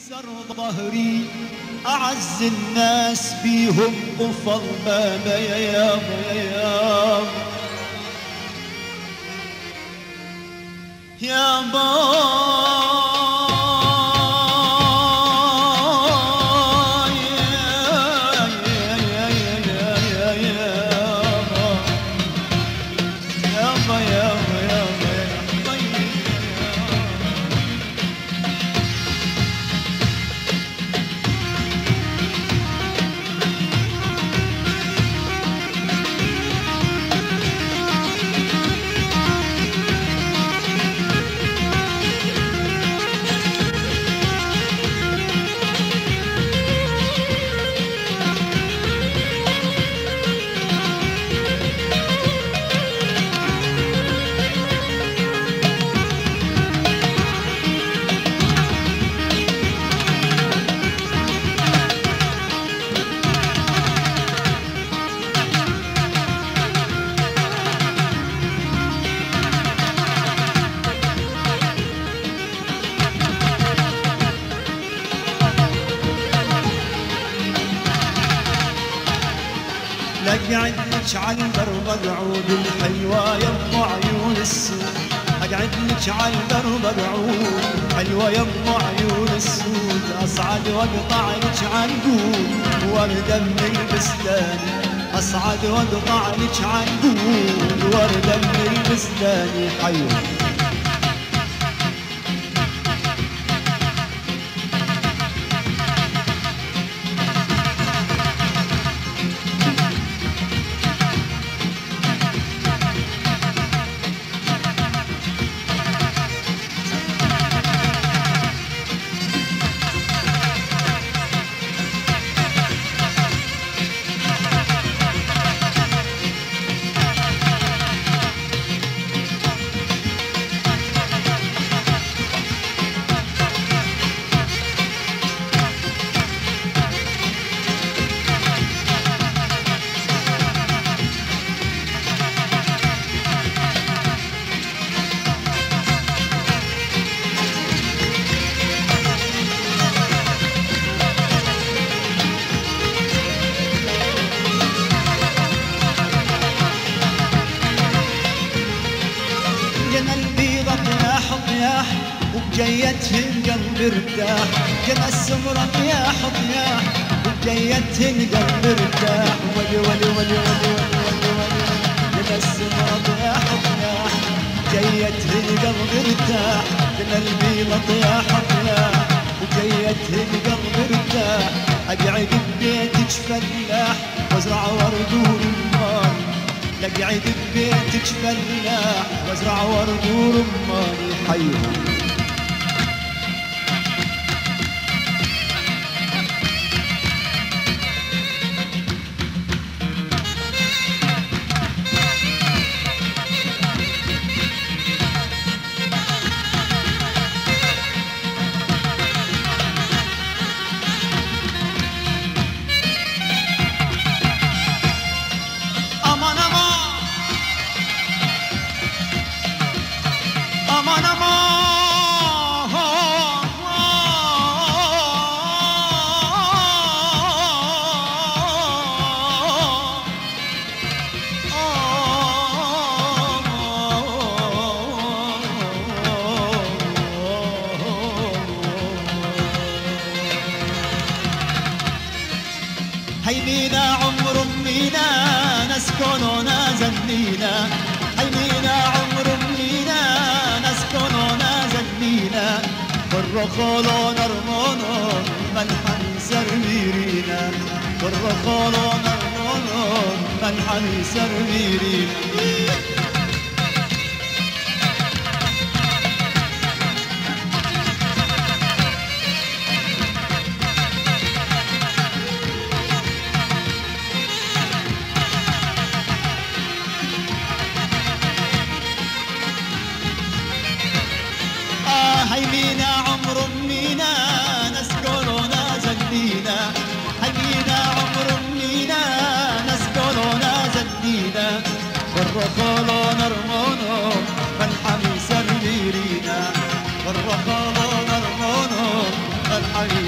كسر ظهري أعز الناس بيهم قفل بابا يا يابا يا لقعدلك عالدرب اقعود الحلوة يم عيون السود اقعدلك عالدرب اقعود حلوة يم عيون السود اصعد واقطع لك عنقود وردة من البستان اصعد واقطع لك عنقود وردة من البستان حيوة طياح وبجيتهن قلب ارتاح جنى السمرة طياح طياح وبجيتهن قلب ارتاح ولي ولي ولي ولي ولي ولي جنى السمرة طياح طياح جيتهن قلب ارتاح جنى البيضة طياح طياح وجيتهن قلب ارتاح اقعد ببيتك فلاح وازرع ورد ورمان لقعد ببيتك فلاح وازرع ورد ورمان حيهم هيمينا عمر امينا نسكننا زنينا هيمينا عمر امينا نسكننا زنينا بالرخولو نرمونو ملحن سرميرينا بالرخولو نرمونو ملحن سرميرينا هيمينا عمر امينا نسكننا زنينا هيمينا عمر امينا نسكننا زنينا والرخولو نرمونو فالحمي سرميرينا والرخولو نرمونو فالحمي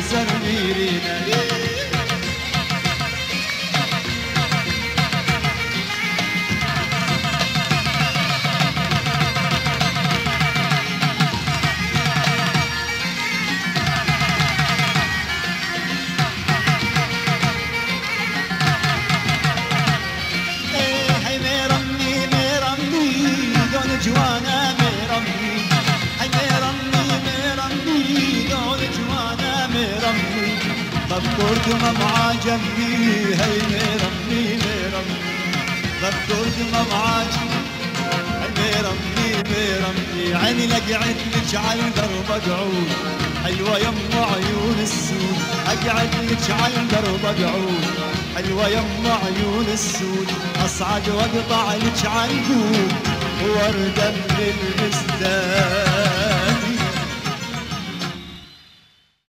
ذكرت مع جنبي هي ميرمي ميرمي ذكرت مع ميرمي ميرمي عيني لقعت لك على الدرب اقعود حلوه يم عيون السود اقعد لك على الدرب اقعود حلوه يم عيون السود اصعد واقطع لك عنقود ورده من البستان